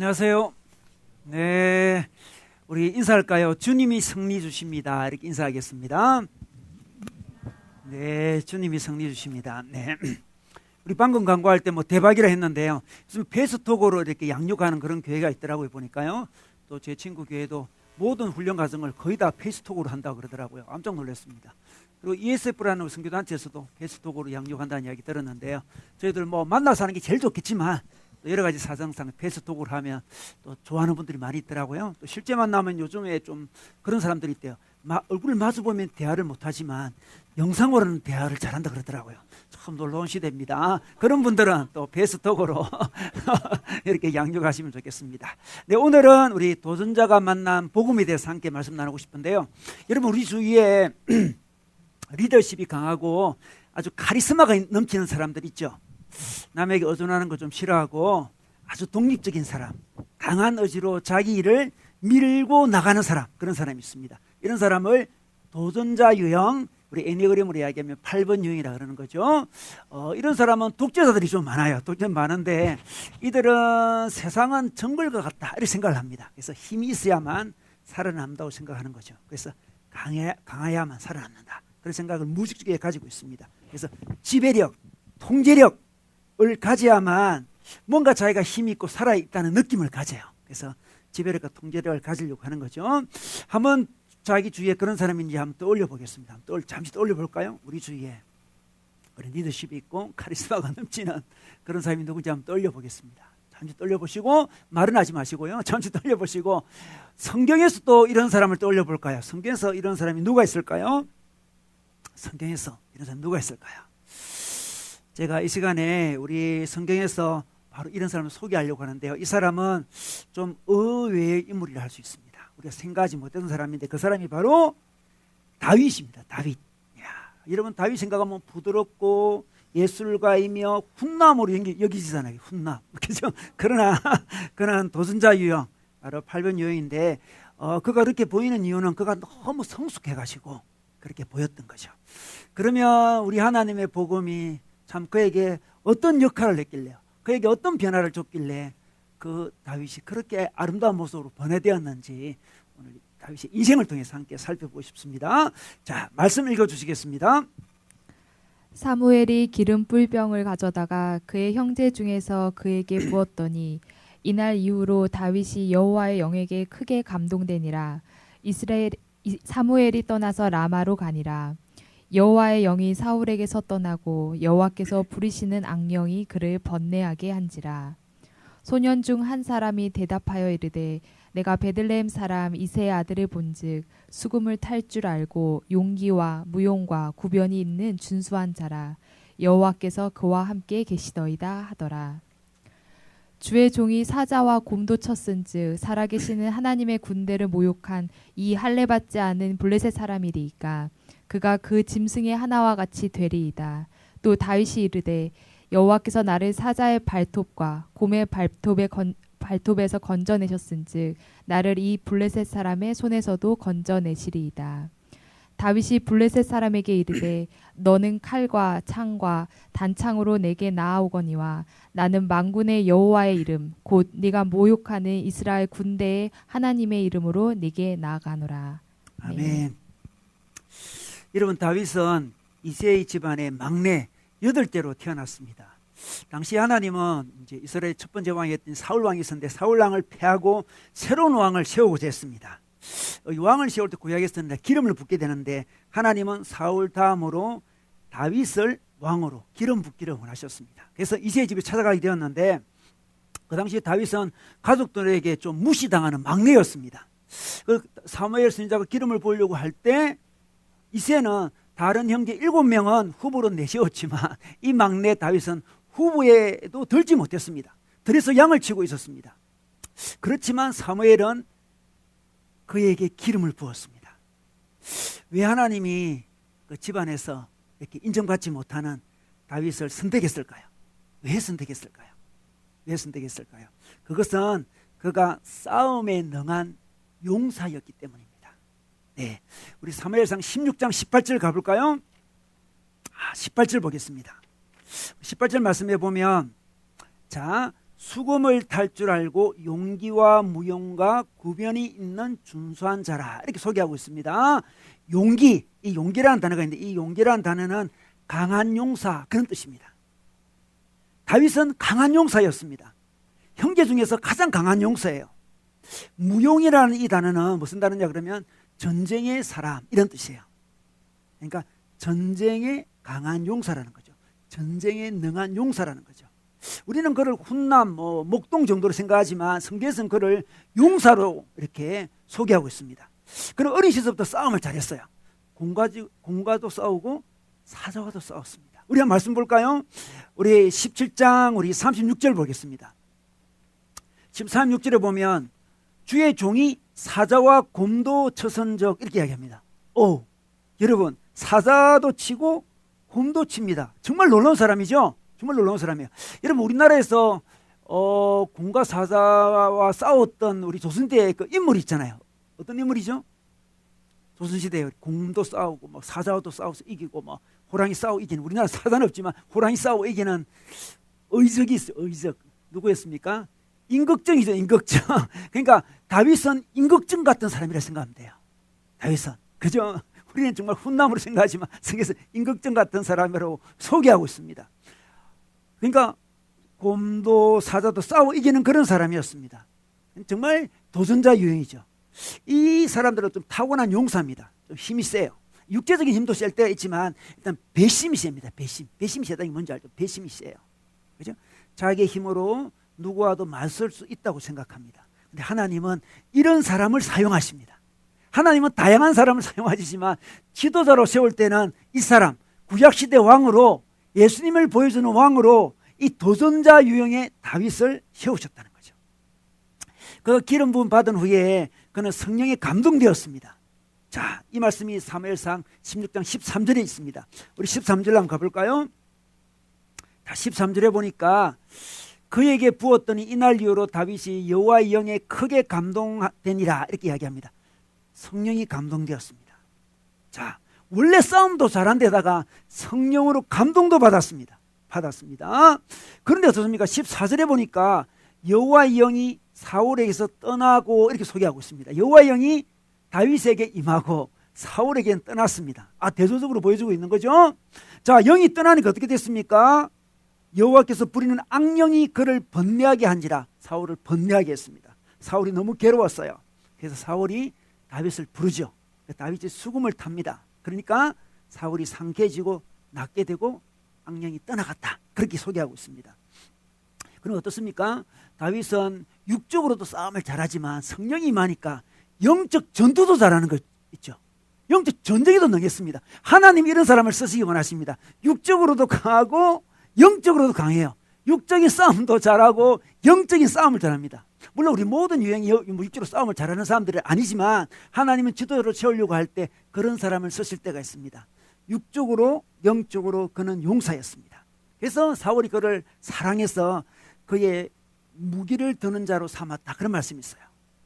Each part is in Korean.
안녕하세요. 네, 우리 인사할까요? 주님이 승리 주십니다. 이렇게 인사하겠습니다. 네, 주님이 승리 주십니다. 네, 우리 방금 광고할 때 뭐 대박이라 했는데요. 요즘 페이스톡으로 이렇게 양육하는 그런 교회가 있더라고요. 보니까요. 또 제 친구 교회도 모든 훈련 과정을 거의 다 페이스톡으로 한다고 그러더라고요. 깜짝 놀랐습니다. 그리고 ESF라는 선교단체에서도 페이스톡으로 양육한다는 이야기 들었는데요. 저희들 뭐 만나서 하는 게 제일 좋겠지만 여러 가지 사정상 페이스톡으로 하면 또 좋아하는 분들이 많이 있더라고요. 또 실제 만나면 요즘에 좀 그런 사람들이 있대요. 얼굴을 마주 보면 대화를 못하지만 영상으로는 대화를 잘한다 그러더라고요. 참 놀라운 시대입니다. 그런 분들은 또 페이스톡으로 이렇게 양육하시면 좋겠습니다. 네, 오늘은 우리 도전자가 만난 복음에 대해서 함께 말씀 나누고 싶은데요. 여러분, 우리 주위에 리더십이 강하고 아주 카리스마가 넘치는 사람들 있죠. 남에게 의존하는 거 좀 싫어하고 아주 독립적인 사람, 강한 의지로 자기 일을 밀고 나가는 사람, 그런 사람이 있습니다. 이런 사람을 도전자 유형, 우리 애니그램으로 이야기하면 8번 유형이라 그러는 거죠. 이런 사람은 독재자들이 좀 많아요. 독재 많은데 이들은 세상은 정글과 같다 이렇게 생각을 합니다. 그래서 힘이 있어야만 살아남는다고 생각하는 거죠. 그래서 강해야만 살아남는다, 그런 생각을 무의식적으로 가지고 있습니다. 그래서 지배력, 통제력 을 가져야만 뭔가 자기가 힘이 있고 살아있다는 느낌을 가져요. 그래서 지배력과 통제력을 가지려고 하는 거죠. 한번 자기 주위에 그런 사람이 있는지 한번 떠올려 보겠습니다. 잠시 떠올려 볼까요? 우리 주위에 그런 리더십이 있고 카리스마가 넘치는 그런 사람이 누군지 한번 떠올려 보겠습니다. 잠시 떠올려 보시고 말은 하지 마시고요. 잠시 떠올려 보시고 성경에서 또 이런 사람을 떠올려 볼까요? 성경에서 이런 사람이 누가 있을까요? 성경에서 이런 사람이 누가 있을까요? 제가 이 시간에 우리 성경에서 바로 이런 사람을 소개하려고 하는데요. 이 사람은 좀 의외의 인물이라 할 수 있습니다. 우리가 생각하지 못했던 사람인데 그 사람이 바로 다윗입니다. 다윗. 여러분, 다윗 생각하면 부드럽고 예술가이며 훈남으로 여기지잖아요. 훈남. 그죠? 그러나 그는 도전자 유형, 바로 8번 유형인데 그가 그렇게 보이는 이유는 그가 너무 성숙해가지고 그렇게 보였던 거죠. 그러면 우리 하나님의 복음이 참 그에게 어떤 역할을 했길래요, 그에게 어떤 변화를 줬길래 그 다윗이 그렇게 아름다운 모습으로 변해되었는지 오늘 다윗의 인생을 통해서 함께 살펴보고 싶습니다. 자, 말씀 읽어주시겠습니다. 사무엘이 기름 뿔병을 가져다가 그의 형제 중에서 그에게 부었더니 이날 이후로 다윗이 여호와의 영에게 크게 감동되니라. 사무엘이 떠나서 라마로 가니라. 여호와의 영이 사울에게서 떠나고 여호와께서 부리시는 악령이 그를 번뇌하게 한지라. 소년 중 한 사람이 대답하여 이르되 내가 베들레헴 사람 이새의 아들을 본즉 수금을 탈 줄 알고 용기와 무용과 구변이 있는 준수한 자라. 여호와께서 그와 함께 계시더이다 하더라. 주의 종이 사자와 곰도 쳤은즉 살아계시는 하나님의 군대를 모욕한 이 할례받지 않은 블레셋 사람이리이까 그가 그 짐승의 하나와 같이 되리이다. 또 다윗이 이르되 여호와께서 나를 사자의 발톱과 곰의 발톱에서 건져내셨은즉 나를 이 블레셋 사람의 손에서도 건져내시리이다. 다윗이 블레셋 사람에게 이르되 너는 칼과 창과 단창으로 내게 나아오거니와 나는 만군의 여호와의 이름 곧 네가 모욕하는 이스라엘 군대의 하나님의 이름으로 네게 나아가노라. 아멘. 네. 여러분, 다윗은 이새의 집안의 막내 8대로 태어났습니다. 당시 하나님은 이제 이스라엘 첫 번째 왕이었던 사울 왕이 있었는데 사울 왕을 패하고 새로운 왕을 세우고자 했습니다. 이 왕을 세울 때 구약에서는 기름을 붓게 되는데 하나님은 사울 다음으로 다윗을 왕으로 기름 붓기를 원하셨습니다. 그래서 이새의 집에 찾아가게 되었는데 그 당시 다윗은 가족들에게 좀 무시당하는 막내였습니다. 사무엘 선지자가 기름을 부으려고 할 때 이새는 다른 형제 7명은 후보로 내세웠지만 이 막내 다윗은 후보에도 들지 못했습니다. 들에서 양을 치고 있었습니다. 그렇지만 사무엘은 그에게 기름을 부었습니다. 왜 하나님이 그 집안에서 이렇게 인정받지 못하는 다윗을 선택했을까요? 왜 선택했을까요? 왜 선택했을까요? 그것은 그가 싸움에 능한 용사였기 때문입니다. 네, 우리 사무엘상 16장 18절 가볼까요? 18절 보겠습니다. 18절 말씀해 보면 자, 수금을 탈 줄 알고 용기와 무용과 구변이 있는 준수한 자라 이렇게 소개하고 있습니다. 용기, 이 용기라는 단어가 있는데 이 용기라는 단어는 강한 용사 그런 뜻입니다. 다윗은 강한 용사였습니다. 형제 중에서 가장 강한 용사예요. 무용이라는 이 단어는 무슨 단어냐 그러면 전쟁의 사람 이런 뜻이에요. 그러니까 전쟁에 강한 용사라는 거죠. 전쟁에 능한 용사라는 거죠. 우리는 그를 훈남, 목동 정도로 생각하지만 성경에서는 그를 용사로 이렇게 소개하고 있습니다. 그는 어린 시절부터 싸움을 잘했어요. 공과도 싸우고 사자와도 싸웠습니다. 우리 한 말씀 볼까요? 우리 17장 우리 36절 보겠습니다. 36절에 보면 주의 종이 사자와 곰도 쳐선적 이렇게 이야기합니다. 오, 여러분 사자도 치고 곰도 칩니다. 정말 놀라운 사람이죠. 정말 놀라운 사람이에요. 여러분 우리나라에서 곰과 사자와 싸웠던 우리 조선시대의 그 인물이 있잖아요. 어떤 인물이죠? 조선시대에 곰도 싸우고 뭐 사자와도 싸워서 이기고 뭐 호랑이 싸우고 이기는, 우리나라 사자는 없지만 호랑이 싸우고 이기는 의적이 있어요. 의적. 누구였습니까? 임꺽정이죠. 임꺽정. 그러니까 다윗은 임꺽정 같은 사람이라 생각하면 돼요. 다윗은. 그죠? 우리는 정말 훈남으로 생각하지만 성경에서 임꺽정 같은 사람이라고 소개하고 있습니다. 그러니까 곰도 사자도 싸워 이기는 그런 사람이었습니다. 정말 도전자 유형이죠. 이 사람들은 좀 타고난 용사입니다. 좀 힘이 세요. 육체적인 힘도 셀 때가 있지만 일단 배심이 셉니다. 배심이 세다는 게 뭔지 알죠? 배심이 세요. 그죠? 자기의 힘으로 누구와도 맞설 수 있다고 생각합니다. 근데 하나님은 이런 사람을 사용하십니다. 하나님은 다양한 사람을 사용하시지만 지도자로 세울 때는 이 사람, 구약시대 왕으로, 예수님을 보여주는 왕으로 이 도전자 유형의 다윗을 세우셨다는 거죠. 그 기름 부음 받은 후에 그는 성령에 감동되었습니다. 자, 이 말씀이 사무엘상 16장 13절에 있습니다. 우리 13절 한번 가볼까요? 13절에 보니까 그에게 부었더니 이날 이후로 다윗이 여호와의 영에 크게 감동되니라 이렇게 이야기합니다. 성령이 감동되었습니다. 자, 원래 싸움도 잘한 데다가 성령으로 감동도 받았습니다. 그런데 어떻습니까? 14절에 보니까 여호와의 영이 사울에게서 떠나고 이렇게 소개하고 있습니다. 여호와의 영이 다윗에게 임하고 사울에게는 떠났습니다. 대조적으로 보여주고 있는 거죠. 자, 영이 떠나니까 어떻게 됐습니까? 여호와께서 부리는 악령이 그를 번뇌하게 한지라 사울을 번뇌하게 했습니다. 사울이 너무 괴로웠어요. 그래서 사울이 다윗을 부르죠. 다윗이 수금을 탑니다. 그러니까 사울이 상쾌해지고 낫게 되고 악령이 떠나갔다. 그렇게 소개하고 있습니다. 그럼 어떻습니까? 다윗은 육적으로도 싸움을 잘하지만 성령이 임하니까 영적 전투도 잘하는 거 있죠. 영적 전쟁에도 능했습니다. 하나님 이런 사람을 쓰시기 원하십니다. 육적으로도 강하고 영적으로도 강해요. 육적인 싸움도 잘하고 영적인 싸움을 잘합니다. 물론 우리 모든 유형이 육적으로 싸움을 잘하는 사람들은 아니지만 하나님은 지도자로 세우려고 할 때 그런 사람을 쓰실 때가 있습니다. 육적으로 영적으로 그는 용사였습니다. 그래서 사울이 그를 사랑해서 그의 무기를 드는 자로 삼았다. 그런 말씀이 있어요.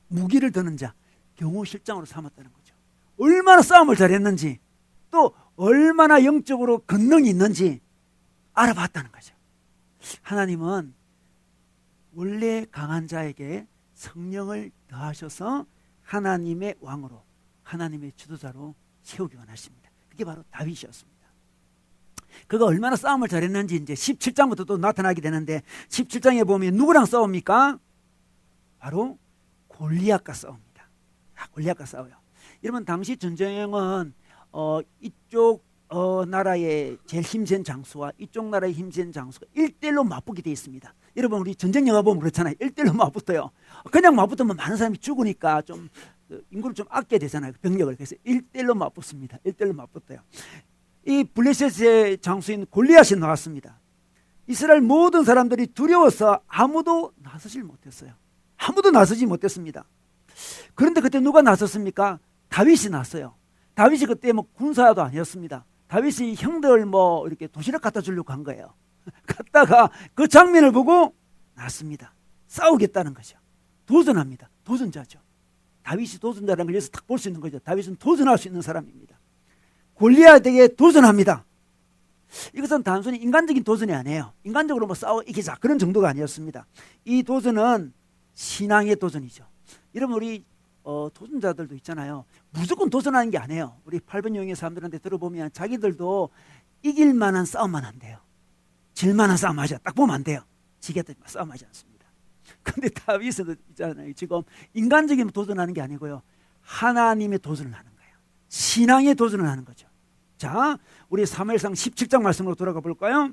무기를 드는 자, 경호실장으로 삼았다는 거죠. 얼마나 싸움을 잘했는지 또 얼마나 영적으로 권능이 있는지 알아봤다는 거죠. 하나님은 원래 강한 자에게 성령을 더하셔서 하나님의 왕으로, 하나님의 지도자로 세우기 원하십니다. 그게 바로 다윗이었습니다. 그가 얼마나 싸움을 잘했는지 이제 17장부터 또 나타나게 되는데 17장에 보면 누구랑 싸웁니까? 바로 골리앗과 싸웁니다. 골리앗과 싸워요. 여러분 당시 전쟁은 이쪽 나라의 제일 힘센 장수와 이쪽 나라의 힘센 장수가 1대1로 맞붙게 되어 있습니다. 여러분 우리 전쟁 영화 보면 그렇잖아요. 1대1로 맞붙어요. 그냥 맞붙으면 많은 사람이 죽으니까 좀 인구를 좀 아껴야 되잖아요. 병력을. 그래서 1대1로 맞붙습니다. 1대1로 맞붙어요. 이 블레셋의 장수인 골리앗이 나왔습니다. 이스라엘 모든 사람들이 두려워서 아무도 나서질 못했어요. 아무도 나서지 못했습니다. 그런데 그때 누가 나섰습니까? 다윗이 나섰어요. 다윗이 그때 뭐 군사도 아니었습니다. 다윗이 형들 이렇게 도시락 갖다 주려고 한 거예요. 갔다가 그 장면을 보고 났습니다. 싸우겠다는 거죠. 도전합니다. 도전자죠. 다윗이 도전자라는 걸 여기서 딱 볼 수 있는 거죠. 다윗은 도전할 수 있는 사람입니다. 골리앗에게 도전합니다. 이것은 단순히 인간적인 도전이 아니에요. 인간적으로 뭐 싸워 이기자 그런 정도가 아니었습니다. 이 도전은 신앙의 도전이죠. 여러분 우리 도전자들도 있잖아요. 무조건 도전하는 게 아니에요. 우리 8번 용의 사람들한테 들어보면 자기들도 이길 만한 싸움만 한대요. 질 만한 싸움 하죠. 딱 보면 안 돼요. 지겠다 싸움하지 않습니다. 근데 다윗은 있잖아요. 지금 인간적인 도전하는 게 아니고요. 하나님의 도전을 하는 거예요. 신앙의 도전을 하는 거죠. 자, 우리 사무엘상 17장 말씀으로 돌아가 볼까요?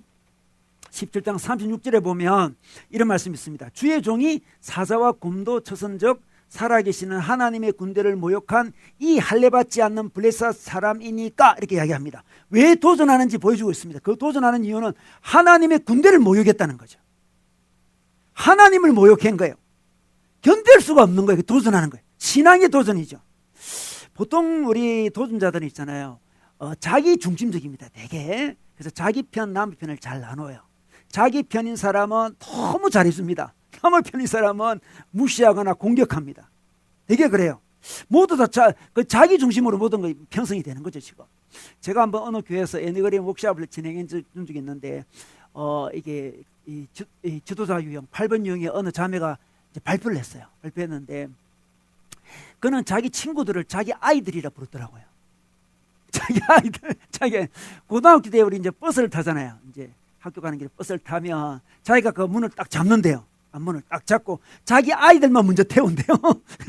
17장 36절에 보면 이런 말씀이 있습니다. 주의 종이 사자와 곰도 쳐선적 살아계시는 하나님의 군대를 모욕한 이 할례받지 않는 블레셋 사람이니까 이렇게 이야기합니다. 왜 도전하는지 보여주고 있습니다. 그 도전하는 이유는 하나님의 군대를 모욕했다는 거죠. 하나님을 모욕한 거예요. 견딜 수가 없는 거예요. 도전하는 거예요. 신앙의 도전이죠. 보통 우리 도전자들은 있잖아요. 자기 중심적입니다. 되게. 그래서 자기 편, 남의 편을 잘 나눠요. 자기 편인 사람은 너무 잘해줍니다. 남의 편인 사람은 무시하거나 공격합니다. 되게 그래요. 모두 다 자기 중심으로 모든 거 편성이 되는 거죠, 지금. 제가 한번 어느 교회에서 애니그램 워크숍을 진행해 준 적이 있는데, 이게 이 지도자 유형, 8번 유형의 어느 자매가 이제 발표를 했어요. 발표했는데, 그는 자기 친구들을 자기 아이들이라 부르더라고요. 자기 아이들, 자기 고등학교 때 우리 이제 버스를 타잖아요. 이제 학교 가는 길에 버스를 타면 자기가 그 문을 딱 잡는데요. 문을 딱 잡고 자기 아이들만 먼저 태운대요.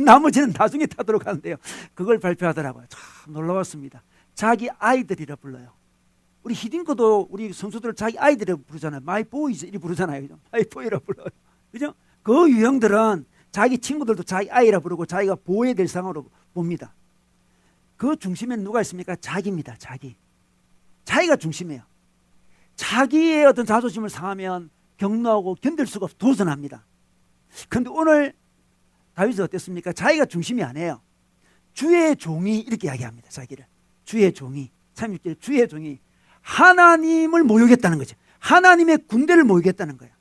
나머지는 나중에 타도록 하는데요. 그걸 발표하더라고요. 참 놀라웠습니다. 자기 아이들이라 불러요. 우리 히딩크도 우리 선수들을 자기 아이들이라 부르잖아요. 마이 보이즈 이렇게 부르잖아요. 마이 보이라 불러요. 그죠? 그 유형들은 자기 친구들도 자기 아이라 부르고 자기가 보호해야 될 상으로 봅니다. 그 중심에는 누가 있습니까? 자기입니다. 자기가 중심이에요. 자기의 어떤 자존심을 상하면 격노하고 견딜 수가 없어 도전합니다. 그런데 오늘 다윗은 어땠습니까? 자기가 중심이 아니에요. 주의 종이 이렇게 이야기합니다. 자기를. 주의 종이 36절 주의 종이 하나님을 모욕했다는 거죠. 하나님의 군대를 모욕했다는 거예요.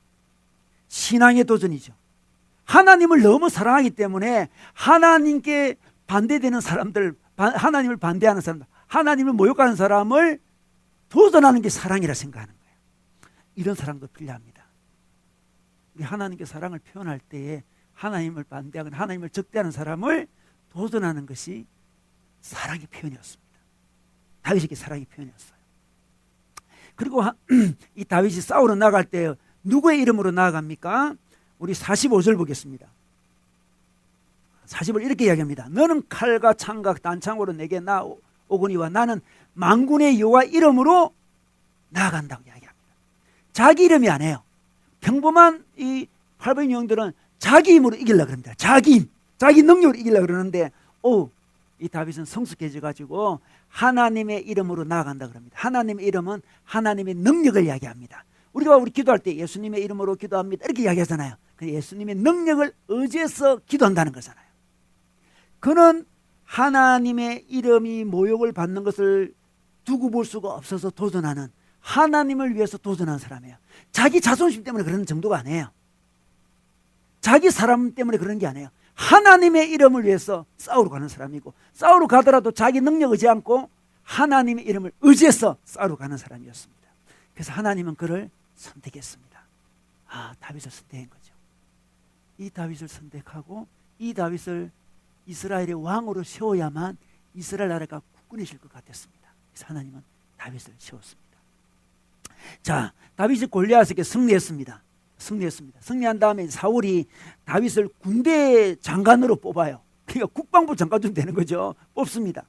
신앙의 도전이죠. 하나님을 너무 사랑하기 때문에 하나님께 반대되는 사람들, 하나님을 반대하는 사람들, 하나님을 모욕하는 사람을 도전하는 게 사랑이라 생각하는 거예요. 이런 사람도 필요합니다. 우리 하나님께 사랑을 표현할 때에 하나님을 반대하거나 하나님을 적대하는 사람을 도전하는 것이 사랑의 표현이었습니다. 다윗에게 사랑의 표현이었어요. 그리고 이 다윗이 싸우러 나갈 때 누구의 이름으로 나아갑니까? 우리 45절 보겠습니다. 40을 이렇게 이야기합니다. 너는 칼과 창과 단창으로 내게 나오거니와 나는 만군의 여호와 이름으로 나아간다고 이야기합니다. 자기 이름이 아니에요. 평범한 이 8번 영들은 자기 힘으로 이기려고 합니다. 자기 힘, 자기 능력으로 이기려고 그러는데 이 다윗은 성숙해져 가지고 하나님의 이름으로 나아간다 그럽니다. 하나님의 이름은 하나님의 능력을 이야기합니다. 우리가 기도할 때 예수님의 이름으로 기도합니다 이렇게 이야기하잖아요. 예수님의 능력을 의지해서 기도한다는 거잖아요. 그는 하나님의 이름이 모욕을 받는 것을 두고 볼 수가 없어서 도전하는, 하나님을 위해서 도전하는 사람이에요. 자기 자존심 때문에 그런 정도가 아니에요. 자기 사람 때문에 그런 게 아니에요. 하나님의 이름을 위해서 싸우러 가는 사람이고, 싸우러 가더라도 자기 능력 의지 않고 하나님의 이름을 의지해서 싸우러 가는 사람이었습니다. 그래서 하나님은 그를 선택했습니다. 다윗을 선택한 거죠. 이 다윗을 선택하고 이 다윗을 이스라엘의 왕으로 세워야만 이스라엘 나라가 굳건해질 것 같았습니다. 그래서 하나님은 다윗을 세웠습니다. 자, 다윗이 골리앗에게 승리했습니다. 승리한 다음에 사울이 다윗을 군대 장관으로 뽑아요. 그러니까 국방부 장관 좀 되는 거죠. 뽑습니다.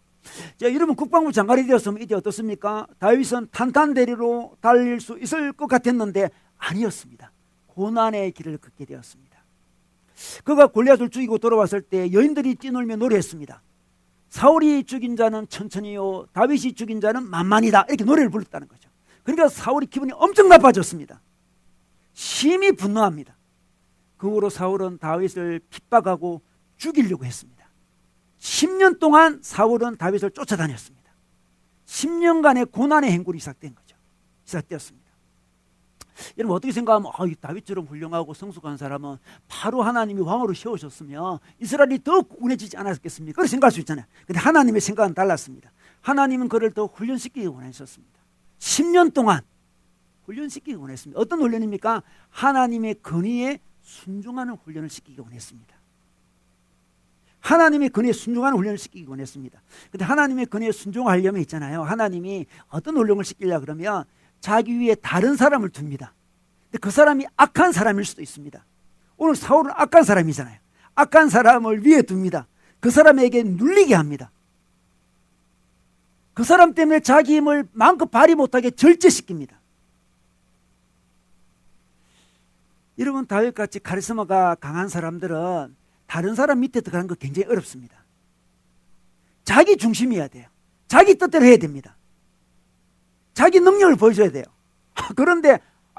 자, 여러분 국방부 장관이 되었으면 이제 어떻습니까? 다윗은 탄탄대리로 달릴 수 있을 것 같았는데 아니었습니다. 고난의 길을 걷게 되었습니다. 그가 골리앗을 죽이고 돌아왔을 때 여인들이 뛰놀며 노래했습니다. 사울이 죽인 자는 천천히요, 다윗이 죽인 자는 만만이다, 이렇게 노래를 불렀다는 거죠. 그러니까 사울이 기분이 엄청 나빠졌습니다. 심히 분노합니다. 그 후로 사울은 다윗을 핍박하고 죽이려고 했습니다. 10년 동안 사울은 다윗을 쫓아다녔습니다. 10년간의 고난의 행군이 시작되었습니다. 여러분 어떻게 생각하면 다윗처럼 훌륭하고 성숙한 사람은 바로 하나님이 왕으로 세우셨으면 이스라엘이 더 굳건해지지 않았겠습니까? 그렇게 생각할 수 있잖아요. 그런데 하나님의 생각은 달랐습니다. 하나님은 그를 더 훈련시키기 원하셨습니다. 10년 동안 훈련시키기 원했습니다. 어떤 훈련입니까? 하나님의 권위에 순종하는 훈련을 시키기 원했습니다. 하나님의 권위에 순종하는 훈련을 시키기 원했습니다. 근데 하나님의 권위에 순종하려면 있잖아요. 하나님이 어떤 훈련을 시키려 그러면 자기 위에 다른 사람을 둡니다. 근데 그 사람이 악한 사람일 수도 있습니다. 오늘 사울은 악한 사람이잖아요. 악한 사람을 위에 둡니다. 그 사람에게 눌리게 합니다. 그 사람 때문에 자기 힘을 마음껏 발휘 못하게 절제시킵니다. 여러분, 다윗같이 카리스마가 강한 사람들은 다른 사람 밑에 들어가는 거 굉장히 어렵습니다. 자기 중심이어야 돼요. 자기 뜻대로 해야 됩니다. 자기 능력을 보여줘야 돼요. 그런데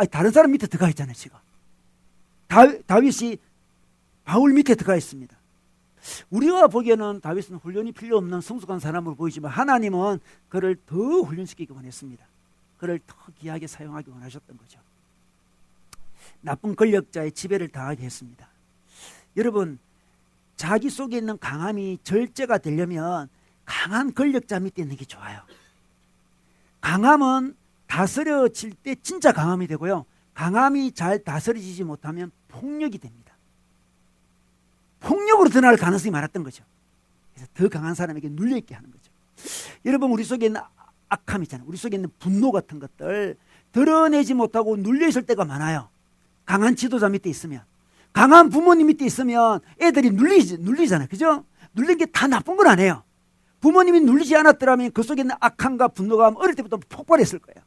다른 사람 밑에 들어가 있잖아요. 지금 다윗이 바울 밑에 들어가 있습니다. 우리가 보기에는 다윗은 훈련이 필요 없는 성숙한 사람으로 보이지만 하나님은 그를 더 훈련시키기 원했습니다. 그를 더 귀하게 사용하기 원하셨던 거죠. 나쁜 권력자의 지배를 당하게 했습니다. 여러분, 자기 속에 있는 강함이 절제가 되려면 강한 권력자 밑에 있는 게 좋아요. 강함은 다스려질 때 진짜 강함이 되고요. 강함이 잘 다스려지지 못하면 폭력이 됩니다. 폭력으로 드러날 가능성이 많았던 거죠. 그래서 더 강한 사람에게 눌려있게 하는 거죠. 여러분, 우리 속에 있는 악함 있잖아요. 우리 속에 있는 분노 같은 것들 드러내지 못하고 눌려있을 때가 많아요. 강한 지도자 밑에 있으면, 강한 부모님 밑에 있으면 애들이 눌리잖아요. 그죠? 눌린 게 다 나쁜 건 아니에요. 부모님이 눌리지 않았더라면 그 속에 있는 악함과 분노가 어릴 때부터 폭발했을 거예요.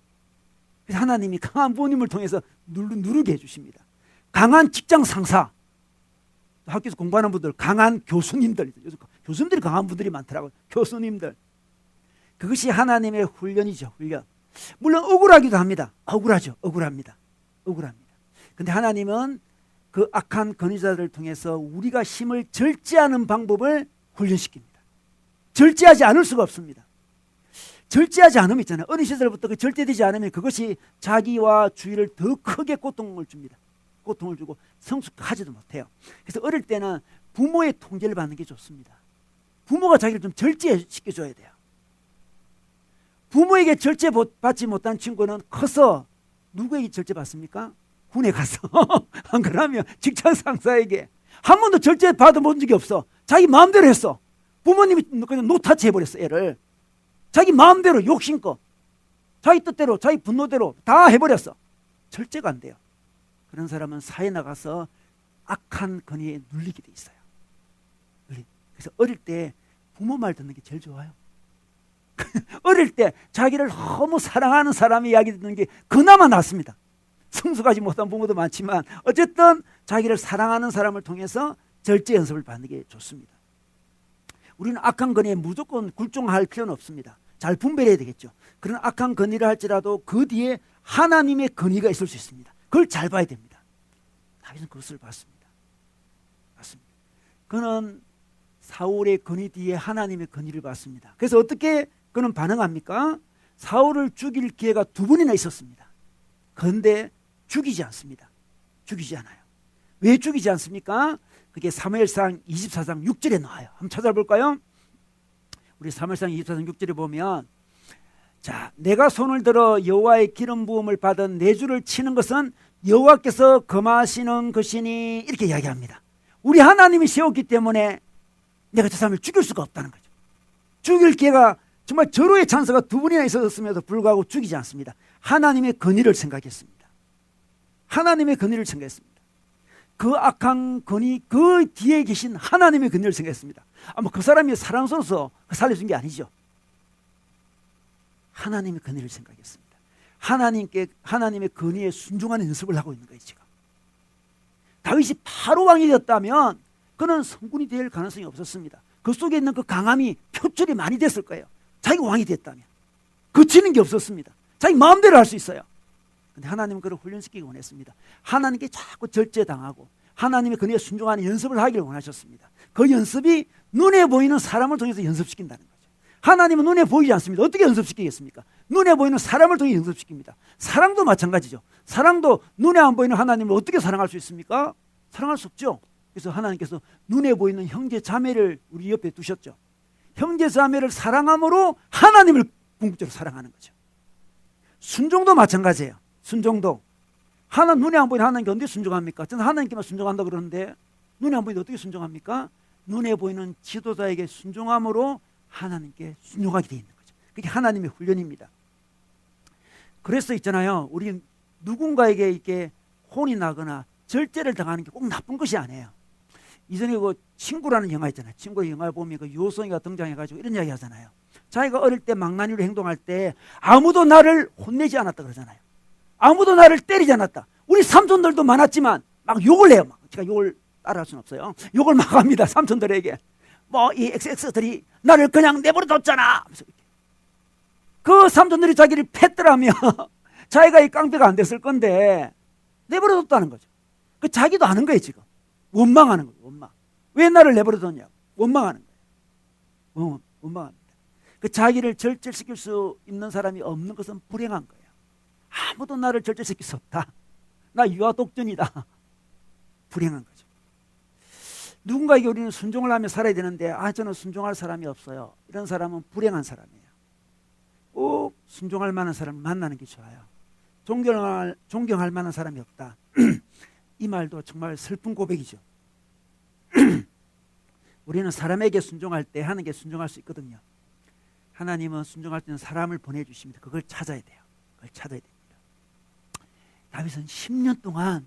그래서 하나님이 강한 부모님을 통해서 누르게 해주십니다. 강한 직장 상사, 학교에서 공부하는 분들, 강한 교수님들, 요즘 교수님들이 강한 분들이 많더라고요. 교수님들. 그것이 하나님의 훈련이죠. 훈련. 물론 억울하기도 합니다. 억울합니다. 근데 하나님은 그 악한 권위자들을 통해서 우리가 힘을 절제하는 방법을 훈련시킵니다. 절제하지 않을 수가 없습니다. 절제하지 않으면 있잖아요. 어린 시절부터 그 절제되지 않으면 그것이 자기와 주위를 더 크게 고통을 줍니다. 고통을 주고 성숙하지도 못해요. 그래서 어릴 때는 부모의 통제를 받는 게 좋습니다. 부모가 자기를 좀 절제시켜줘야 돼요. 부모에게 절제받지 못한 친구는 커서 누구에게 절제받습니까? 군에 가서 안 그러면 직장 상사에게 한 번도 절제 받아본 적이 없어. 자기 마음대로 했어. 부모님이 그냥 노타치 해버렸어. 애를 자기 마음대로 욕심껏 자기 뜻대로 자기 분노대로 다 해버렸어. 절제가 안 돼요. 그런 사람은 사회에 나가서 악한 권위에 눌리게 돼 있어요. 그래서 어릴 때 부모 말 듣는 게 제일 좋아요. 어릴 때 자기를 너무 사랑하는 사람의 이야기 듣는 게 그나마 낫습니다. 성숙하지 못한 부모도 많지만 어쨌든 자기를 사랑하는 사람을 통해서 절제 연습을 받는 게 좋습니다. 우리는 악한 권위에 무조건 굴종할 필요는 없습니다. 잘 분별해야 되겠죠. 그런 악한 권위를 할지라도 그 뒤에 하나님의 권위가 있을 수 있습니다. 그걸 잘 봐야 됩니다. 다윗은 그것을 봤습니다. 그는 사울의 권위 뒤에 하나님의 권위를 봤습니다. 그래서 어떻게 그는 반응합니까? 사울을 죽일 기회가 2번이나 있었습니다. 그런데 죽이지 않습니다. 죽이지 않아요. 왜 죽이지 않습니까? 그게 사무엘상 24장 6절에 나와요. 한번 찾아볼까요? 우리 사무엘상 24장 6절에 보면, 자, 내가 손을 들어 여호와의 기름 부음을 받은 내 주를 치는 것은 여호와께서 금하시는 것이니, 이렇게 이야기합니다. 우리 하나님이 세웠기 때문에 내가 저 사람을 죽일 수가 없다는 거죠. 죽일 기회가 정말 절호의 찬스가 2번이나 있었음에도 불구하고 죽이지 않습니다. 하나님의 권위를 생각했습니다. 하나님의 권위를 생각했습니다. 그 악한 권위, 그 뒤에 계신 하나님의 권위를 생각했습니다. 아마 그 사람이 사랑스러워서 살려준 게 아니죠. 하나님의 권위를 생각했습니다. 하나님의 권위에 순종하는 연습을 하고 있는 거예요, 지금. 다윗이 바로 왕이 되었다면 그는 성군이 될 가능성이 없었습니다. 그 속에 있는 그 강함이 표출이 많이 됐을 거예요. 자기가 왕이 됐다면. 거치는 게 없었습니다. 자기 마음대로 할 수 있어요. 근데 하나님은 그를 훈련시키기 원했습니다. 하나님께 자꾸 절제당하고 하나님의 권위에 순종하는 연습을 하기를 원하셨습니다. 그 연습이 눈에 보이는 사람을 통해서 연습시킨다는 거죠. 하나님은 눈에 보이지 않습니다. 어떻게 연습시키겠습니까? 눈에 보이는 사람을 통해 연습시킵니다. 사랑도 마찬가지죠. 사랑도 눈에 안 보이는 하나님을 어떻게 사랑할 수 있습니까? 사랑할 수 없죠. 그래서 하나님께서 눈에 보이는 형제 자매를 우리 옆에 두셨죠. 형제 자매를 사랑함으로 하나님을 궁극적으로 사랑하는 거죠. 순종도 마찬가지예요. 순종도. 눈에 안 보이는 하나님께 언제 순종합니까? 저는 하나님께만 순종한다 그러는데 눈에 안 보이는데 어떻게 순종합니까? 눈에 보이는 지도자에게 순종함으로 하나님께 순종하게 되어 있는 거죠. 그게 하나님의 훈련입니다. 그래서 있잖아요. 우리 누군가에게 이렇게 혼이 나거나 절제를 당하는 게 꼭 나쁜 것이 아니에요. 이전에 그 친구라는 영화 있잖아요. 친구의 영화에 보면 그 요성이가 등장해가지고 이런 이야기 하잖아요. 자기가 어릴 때 망나니로 행동할 때 아무도 나를 혼내지 않았다 그러잖아요. 아무도 나를 때리지 않았다. 우리 삼촌들도 많았지만 막 욕을 해요. 제가 욕을 따라할 수는 없어요. 욕을 막 합니다. 삼촌들에게. 이 XX들이 나를 그냥 내버려 뒀잖아. 그 삼촌들이 자기를 팼더라면 자기가 이 깡패가 안 됐을 건데 내버려 뒀다는 거죠. 그 자기도 아는 거예요, 지금. 원망하는 거예요, 원망. 왜 나를 내버려 뒀냐? 원망하는 거예요. 원망합니다. 그 자기를 절제시킬 수 있는 사람이 없는 것은 불행한 거예요. 아무도 나를 절제시킬 수 없다. 나 유아독존이다. 불행한 거죠. 누군가에게 우리는 순종을 하며 살아야 되는데 저는 순종할 사람이 없어요. 이런 사람은 불행한 사람이에요. 꼭 순종할 만한 사람을 만나는 게 좋아요. 존경할 만한 사람이 없다. 이 말도 정말 슬픈 고백이죠. 우리는 사람에게 순종할 때 하나님께 순종할 수 있거든요. 하나님은 순종할 때는 사람을 보내주십니다. 그걸 찾아야 돼요. 그걸 찾아야 됩니다. 다윗은 10년 동안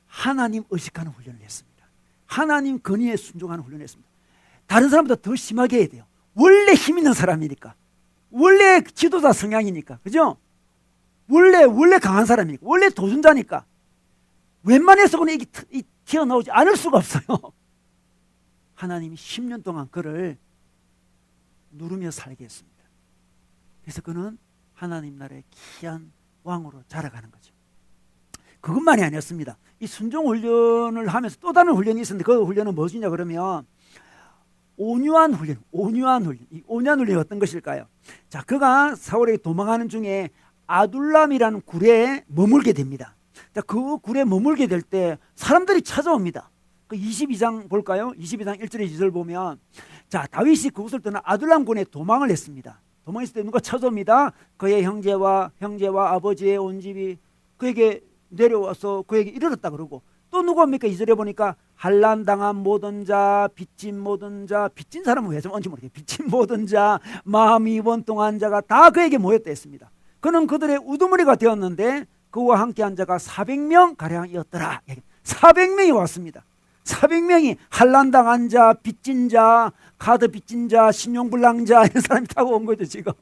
하나님 의식하는 훈련을 했습니다. 하나님 건의에 순종하는 훈련을 했습니다. 다른 사람보다 더 심하게 해야 돼요. 원래 힘 있는 사람이니까. 원래 지도자 성향이니까. 그죠? 원래 강한 사람이니까. 원래 도전자니까. 웬만해서는 이게 튀어나오지 않을 수가 없어요. 하나님이 10년 동안 그를 누르며 살게 했습니다. 그래서 그는 하나님 나라의 귀한 왕으로 자라가는 거죠. 그것만이 아니었습니다. 이 순종 훈련을 하면서 또 다른 훈련이 있었는데 그 훈련은 무엇이냐 그러면 온유한 훈련. 이 온유한 훈련이 어떤 것일까요? 자, 그가 사울에게 도망하는 중에 아둘람이라는 굴에 머물게 됩니다. 자, 그 굴에 머물게 될 때 사람들이 찾아옵니다. 그 22장 볼까요? 22장 1절에 2절 보면 자, 다윗이 그곳을 떠나 아둘람 굴에 도망을 했습니다. 도망했을 때 누가 찾아옵니다. 그의 형제와 아버지의 온 집이 그에게 내려와서 그에게 이르렀다 그러고 또 누가 옵니까? 2절에 보니까 한란당한 모든 자, 빚진 모든 자, 빚진 사람은 왜 좀 언제 모르겠어요. 빚진 모든 자, 마음이 원통한 자가 다 그에게 모였다 했습니다. 그는 그들의 우두머리가 되었는데 그와 함께한 자가 400명 가량이었더라. 400명이 왔습니다. 400명이 한란당한 자, 빚진 자, 카드 빚진 자, 신용불량자 이런 사람이 타고 온 거죠. 지금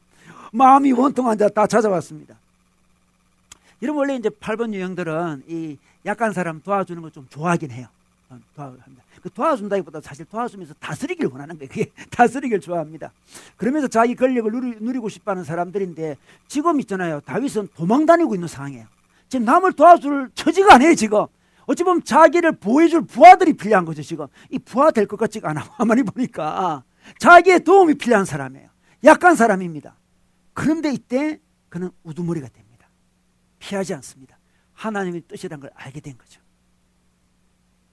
마음이 원통한 자 다 찾아왔습니다. 이런 원래 이제 8번 유형들은 이 약한 사람 도와주는 걸 좀 좋아하긴 해요. 그 도와준다기보다 사실 도와주면서 다스리기를 원하는 거예요. 그게 다스리기를 좋아합니다. 그러면서 자기 권력을 누리고 싶어하는 사람들인데 지금 있잖아요. 다윗은 도망다니고 있는 상황이에요. 지금 남을 도와줄 처지가 아니에요. 지금 어찌 보면 자기를 보호해줄 부하들이 필요한 거죠. 지금 이 부하 될 것 같지가 않아. 가만히 보니까 자기의 도움이 필요한 사람이에요. 약한 사람입니다. 그런데 이때 그는 우두머리가 됩니다. 피하지 않습니다. 하나님의 뜻이라는 걸 알게 된 거죠.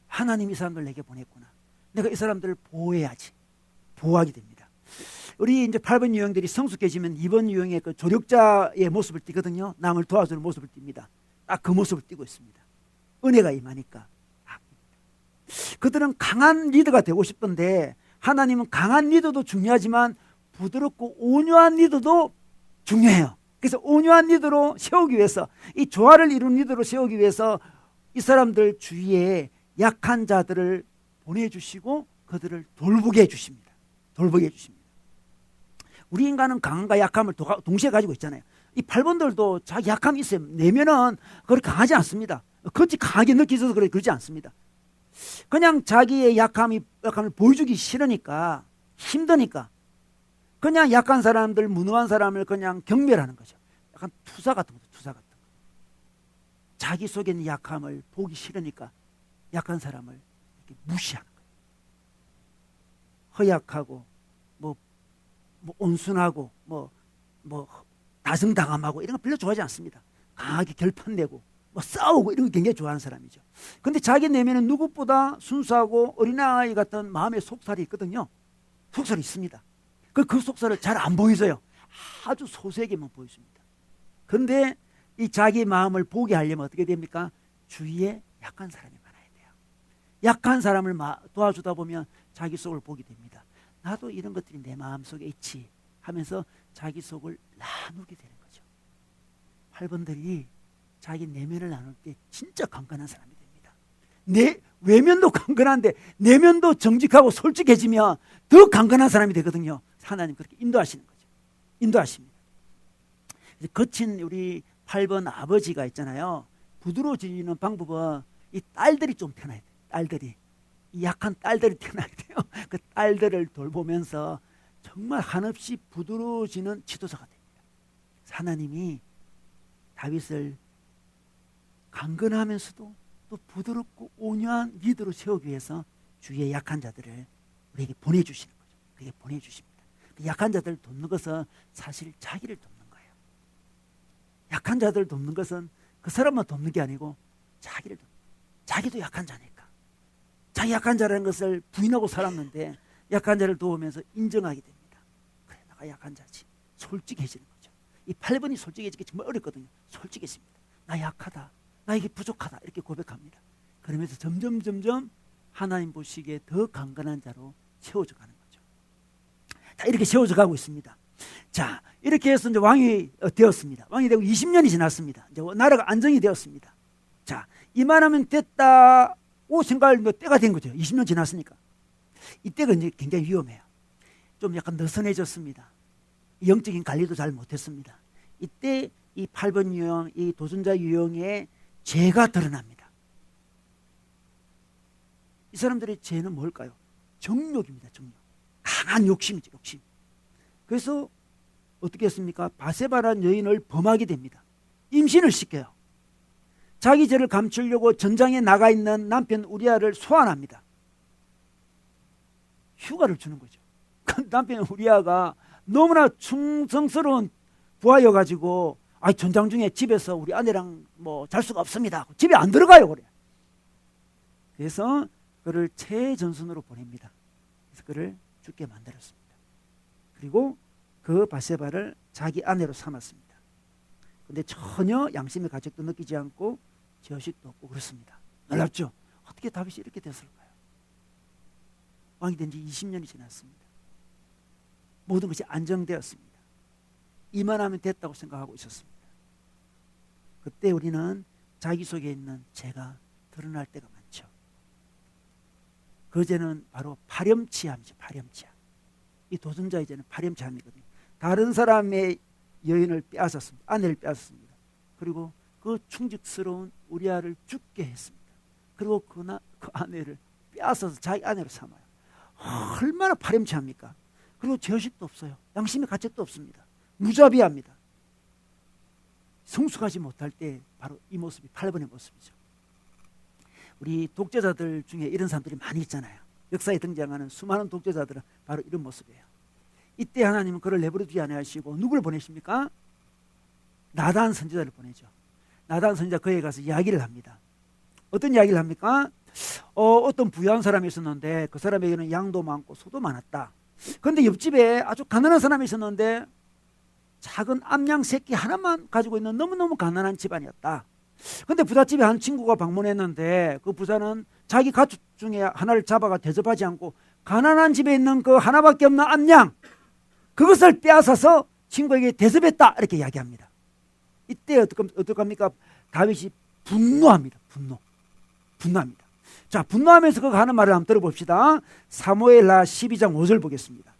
하나님이 이 사람들 내게 보냈구나. 내가 이 사람들을 보호해야지. 보호하게 됩니다. 우리 이제 8번 유형들이 성숙해지면 2번 유형의 그 조력자의 모습을 띠거든요. 남을 도와주는 모습을 띱니다. 딱 그 모습을 띠고 있습니다. 은혜가 임하니까. 그들은 강한 리더가 되고 싶던데 하나님은 강한 리더도 중요하지만 부드럽고 온유한 리더도 중요해요. 그래서 온유한 리더로 세우기 위해서 이 조화를 이룬 리더로 세우기 위해서 이 사람들 주위에 약한 자들을 보내주시고 그들을 돌보게 해주십니다. 돌보게 해주십니다. 우리 인간은 강함과 약함을 동시에 가지고 있잖아요. 이 8번들도 자기 약함이 있어요. 내면은 그렇게 강하지 않습니다. 그렇지 강하게 느끼셔서 그러지 않습니다. 그냥 자기의 약함을 보여주기 싫으니까 힘드니까 그냥 약한 사람들, 무능한 사람을 그냥 경멸하는 거죠. 약간 투사 같은 거죠. 투사 같은 거. 자기 속에 있는 약함을 보기 싫으니까 약한 사람을 이렇게 무시하는 거예요. 허약하고 뭐 온순하고 뭐 다정다감하고 이런 거 별로 좋아하지 않습니다. 강하게 결판내고 싸우고 이런 거 굉장히 좋아하는 사람이죠. 근데 자기 내면은 누구보다 순수하고 어린아이 같은 마음의 속살이 있거든요. 속살이 있습니다. 그 속살을 잘 안 보여줘요. 아주 소수에게만 보여줍니다. 그런데 이 자기 마음을 보게 하려면 어떻게 됩니까? 주위에 약한 사람이 많아야 돼요. 약한 사람을 도와주다 보면 자기 속을 보게 됩니다. 나도 이런 것들이 내 마음속에 있지 하면서 자기 속을 나누게 되는 거죠. 8번들이 자기 내면을 나눌 때 진짜 강건한 사람이 됩니다. 내 외면도 강건한데 내면도 정직하고 솔직해지면 더 강건한 사람이 되거든요. 하나님 그렇게 인도하시는 거죠. 인도하십니다. 거친 우리 8번 아버지가 있잖아요. 부드러워지는 방법은 이 딸들이 좀 태어나야 돼요. 딸들이. 이 약한 딸들이 태어나야 돼요. 그 딸들을 돌보면서 정말 한없이 부드러워지는 지도자가 됩니다. 하나님이 다윗을 강건하면서도 또 부드럽고 온유한 리더로 세우기 위해서 주위의 약한 자들을 우리에게 보내주시는 거죠. 우리에게 보내주십니다. 그 약한 자들을 돕는 것은 사실 자기를 돕는 거예요. 약한 자들을 돕는 것은 그 사람만 돕는 게 아니고 자기를 돕는 거예요. 자기도 약한 자니까. 자기 약한 자라는 것을 부인하고 살았는데 약한 자를 도우면서 인정하게 됩니다. 그래, 내가 약한 자지. 솔직해지는 거죠. 이 8번이 솔직해지기 정말 어렵거든요. 솔직해집니다. 나 약하다. 나에게 부족하다. 이렇게 고백합니다. 그러면서 점점 하나님 보시기에 더 강건한 자로 세워져 가는 거죠. 자, 이렇게 세워져 가고 있습니다. 자, 이렇게 해서 이제 왕이 되었습니다. 왕이 되고 20년이 지났습니다. 이제 나라가 안정이 되었습니다. 자, 이만하면 됐다고 생각할 때가 된 거죠. 20년 지났으니까. 이때가 이제 굉장히 위험해요. 좀 약간 느슨해졌습니다. 영적인 관리도 잘 못했습니다. 이때 이 8번 유형, 이 도전자 유형의 죄가 드러납니다. 이 사람들의 죄는 뭘까요? 정욕입니다. 정욕. 강한 욕심이죠. 욕심. 그래서 어떻게 했습니까? 바세바라는 여인을 범하게 됩니다. 임신을 시켜요. 자기 죄를 감추려고 전장에 나가 있는 남편 우리아를 소환합니다. 휴가를 주는 거죠. 그 남편 우리아가 너무나 충성스러운 부하여가지고 전장 중에 집에서 우리 아내랑 뭐 잘 수가 없습니다. 집에 안 들어가요. 그래. 그래서 그를 최전선으로 보냅니다. 그래서 그를 죽게 만들었습니다. 그리고 그 바세바를 자기 아내로 삼았습니다. 근데 전혀 양심의 가책도 느끼지 않고 죄의식도 없고 그렇습니다. 놀랍죠? 어떻게 다윗이 이렇게 됐을까요? 왕이 된 지 20년이 지났습니다. 모든 것이 안정되었습니다. 이만하면 됐다고 생각하고 있었습니다. 그때 우리는 자기 속에 있는 죄가 드러날 때가 많죠. 그 죄는 바로 파렴치함이죠. 파렴치함. 이 도전자의 죄는 파렴치함이거든요. 다른 사람의 여인을 빼앗았습니다. 아내를 빼앗았습니다. 그리고 그 충직스러운 우리아를 죽게 했습니다. 그리고 그 아내를 빼앗아서 자기 아내로 삼아요. 얼마나 파렴치합니까? 그리고 죄의식도 없어요. 양심의 가책도 없습니다. 무자비합니다. 성숙하지 못할 때 바로 이 모습이 8번의 모습이죠. 우리 독재자들 중에 이런 사람들이 많이 있잖아요. 역사에 등장하는 수많은 독재자들은 바로 이런 모습이에요. 이때 하나님은 그를 내버려두지 아니하시고 누구를 보내십니까? 나단 선지자를 보내죠. 나단 선지자 그에 가서 이야기를 합니다. 어떤 이야기를 합니까? 어떤 부유한 사람이 있었는데 그 사람에게는 양도 많고 소도 많았다. 그런데 옆집에 아주 가난한 사람이 있었는데 작은 암양 새끼 하나만 가지고 있는 너무너무 가난한 집안이었다. 그런데 부잣집에 한 친구가 방문했는데 그 부자는 자기 가축 중에 하나를 잡아가 대접하지 않고 가난한 집에 있는 그 하나밖에 없는 암양 그것을 빼앗아서 친구에게 대접했다. 이렇게 이야기합니다. 이때 어떡합니까? 다윗이 분노합니다. 분노합니다. 자, 분노하면서 그가 하는 말을 한번 들어봅시다. 사무엘하 12장 5절 보겠습니다.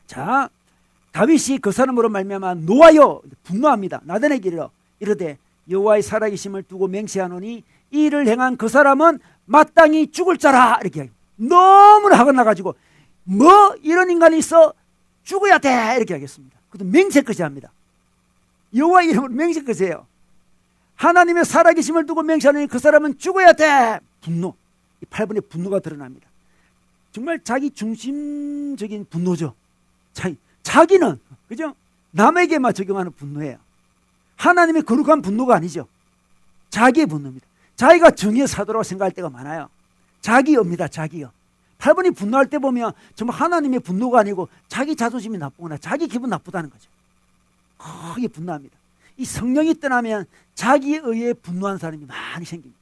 자, 다윗이 그 사람으로 말미암아 노하여 분노합니다. 나단에게 이르되 여호와의 살아계심을 두고 맹세하노니 이 일을 행한 그 사람은 마땅히 죽을 자라. 이렇게 이야기합니다. 너무나 화가 나가지고 뭐 이런 인간이 있어 죽어야 돼. 이렇게 하겠습니다. 그것도 맹세까지 합니다. 여호와의 이름으로 맹세까지 해요. 하나님의 살아계심을 두고 맹세하노니 그 사람은 죽어야 돼. 분노. 이 8번의 분노가 드러납니다. 정말 자기 중심적인 분노죠. 자기는 그죠? 남에게만 적용하는 분노예요. 하나님의 거룩한 분노가 아니죠. 자기의 분노입니다. 자기가 정의의 사도라고 생각할 때가 많아요. 자기여입니다. 자기여. 8번이 분노할 때 보면 정말 하나님의 분노가 아니고 자기 자존심이 나쁘거나 자기 기분 나쁘다는 거죠. 크게 분노합니다. 이 성령이 떠나면 자기 의에 분노한 사람이 많이 생깁니다.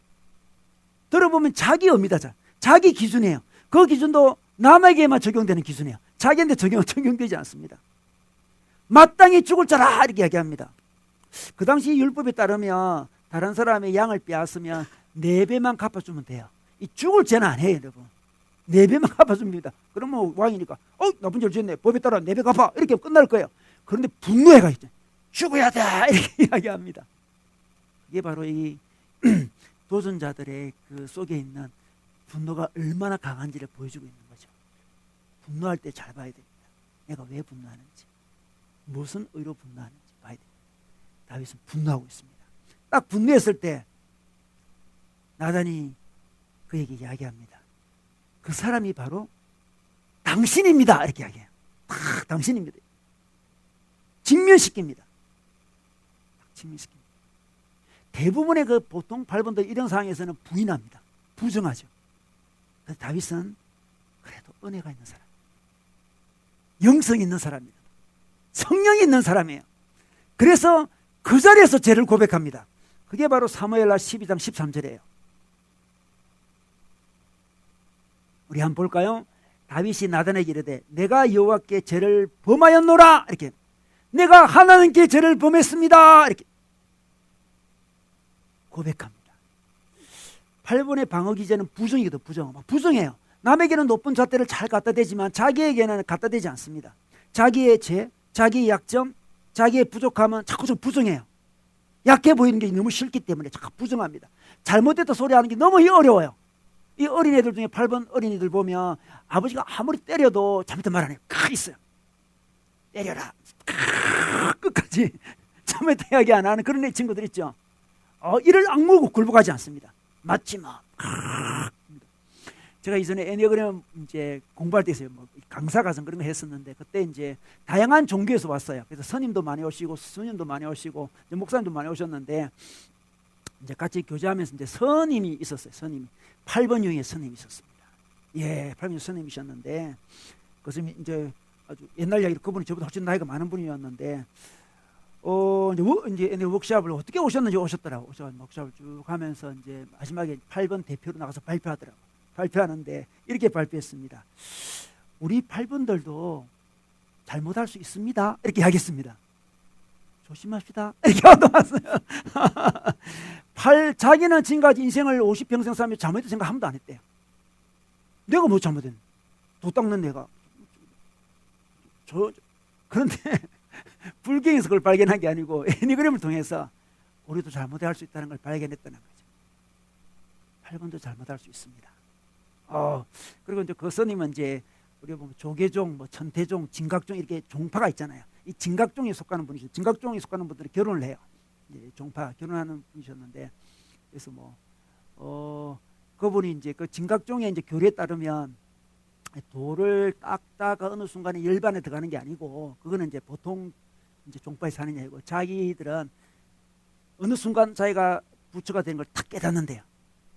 들어보면 자기 의입니다. 자기 기준이에요. 그 기준도 남에게만 적용되는 기준이에요. 자기한테 적용되지 않습니다. 마땅히 죽을 자라 이렇게 이야기합니다. 그 당시 율법에 따르면 다른 사람의 양을 빼앗으면 4배만 갚아주면 돼요. 이 죽을 죄는 안 해요, 여러분. 4배만 갚아줍니다. 그러면 왕이니까 나쁜 죄를 지었네, 법에 따라 4배 갚아, 이렇게 끝날 거예요. 그런데 분노해가 있죠. 죽어야 돼 이렇게 이야기합니다. 이게 바로 이 도전자들의 그 속에 있는 분노가 얼마나 강한지를 보여주고 있는 거죠. 분노할 때 잘 봐야 됩니다. 내가 왜 분노하는지, 무슨 의로 분노하는지 봐야 됩니다. 다윗은 분노하고 있습니다. 딱 분노했을 때 나단이 그에게 이야기합니다. 그 사람이 바로 당신입니다 이렇게 이야기해요. 당신입니다. 직면시킵니다. 직면시킵니다. 대부분의 그 보통 발본들 이런 상황에서는 부인합니다. 부정하죠. 그런데 다윗은 그래도 은혜가 있는 사람, 영성이 있는 사람입니다. 성령이 있는 사람이에요. 그래서 그 자리에서 죄를 고백합니다. 그게 바로 사무엘하 12장 13절이에요. 우리 한번 볼까요? 다윗이 나단에게 이르되 내가 여호와께 죄를 범하였노라 이렇게, 내가 하나님께 죄를 범했습니다 이렇게 고백합니다. 8번의 방어 기제는 부정이거든. 부정해요. 남에게는 높은 잣대를 잘 갖다 대지만 자기에게는 갖다 대지 않습니다. 자기의 죄, 자기의 약점, 자기의 부족함은 자꾸 좀 부정해요. 약해 보이는 게 너무 싫기 때문에 자꾸 부정합니다. 잘못됐다 소리하는 게 너무 어려워요. 이 어린애들 중에 8번 어린이들 보면 아버지가 아무리 때려도 잘못된 말 안 해요. 있어요. 때려라. 끝까지 잘못된 이야기 안 하는 그런 친구들 있죠. 이를 악물고 굴복하지 않습니다. 맞지 마. 제가 이전에 애니어그램 이제 공부할 때 있어요. 강사 과정 그런 거 했었는데 그때 이제 다양한 종교에서 왔어요. 그래서 스님도 많이 오시고 스님도 많이 오시고 목사님도 많이 오셨는데 이제 같이 교제하면서 이제 스님이 있었어요. 스님이 8번 유형의 스님이 있었습니다. 예, 8번 스님이셨는데 그것이 이제 아주 옛날 이야기로 그분이 저보다 훨씬 나이가 많은 분이었는데 이제 워크숍을 어떻게 오셨는지 오셨더라고. 워크숍을 쭉 하면서 이제 마지막에 8번 대표로 나가서 발표하더라고. 발표하는데 이렇게 발표했습니다. 우리 8번들도 잘못할 수 있습니다. 이렇게 하겠습니다. 조심합시다. 이렇게 얻어왔어요. 자기는 지금까지 인생을 50평생 살며 잘못했다 생각 한 번도 안 했대요. 내가 뭐 잘못했나? 도 닦는 내가. 그런데 불경에서 그걸 발견한 게 아니고 애니그램을 통해서 우리도 잘못할 수 있다는 걸 발견했다는 거죠. 8번도 잘못할 수 있습니다. 그리고 이제 그 스님은 이제 우리가 보면 조계종, 천태종, 진각종 이렇게 종파가 있잖아요. 이 진각종에 속하는 분이죠. 진각종에 속하는 분들이 결혼을 해요. 이제 종파 결혼하는 분이셨는데 그래서 그분이 이제 그 진각종의 이제 교리에 따르면 돌을 닦다가 어느 순간에 열반에 들어가는 게 아니고 그거는 이제 보통 이제 종파에 사는 게 아니고 자기들은 어느 순간 자기가 부처가 되는 걸 탁 깨닫는데요.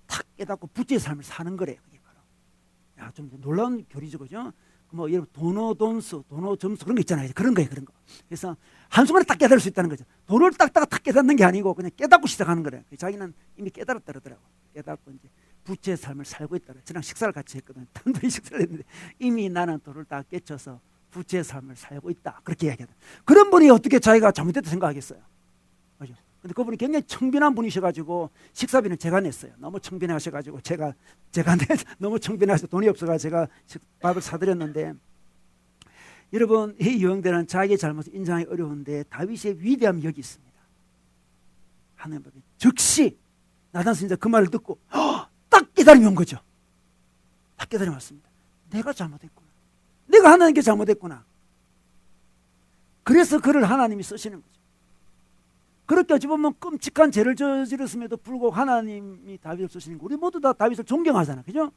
탁 깨닫고 부처의 삶을 사는 거래요. 그게 바로. 좀 놀라운 교리죠, 그죠? 여러분 도노돈수, 도노점수 그런 거 있잖아요. 그런 거예요, 그런 거. 그래서 한순간에 딱 깨달을 수 있다는 거죠. 돌을 닦다가 탁 깨닫는 게 아니고 그냥 깨닫고 시작하는 거래요. 자기는 이미 깨달았다 그러더라고. 깨닫고 이제 부처의 삶을 살고 있더라고요. 저랑 식사를 같이 했거든요. 단둘이 식사를 했는데 이미 나는 돌을 다 깨쳐서 부처의 삶을 살고 있다. 그렇게 이야기하더라고요. 그런 분이 어떻게 자기가 잘못됐다 생각하겠어요. 그죠? 근데 그분이 굉장히 청빈한 분이셔가지고 식사비는 제가 냈어요. 너무 청빈하셔가지고 제가 너무 청빈하셔서 돈이 없어가지고 제가 밥을 사드렸는데 여러분 이 유형들은 자기의 잘못을 인정하기 어려운데 다윗의 위대함이 여기 있습니다. 하나님 앞에 즉시 나단 선지자 그 말을 듣고 딱 깨달음이 온 거죠. 딱 깨달음이 왔습니다. 내가 잘못했구나. 내가 하나님께 잘못했구나. 그래서 그를 하나님이 쓰시는 거죠. 그렇게 어찌 보면 끔찍한 죄를 저질렀음에도 불구하고 하나님이 다윗을 쓰시는 거 우리 모두 다 다윗을 존경하잖아요. 그죠?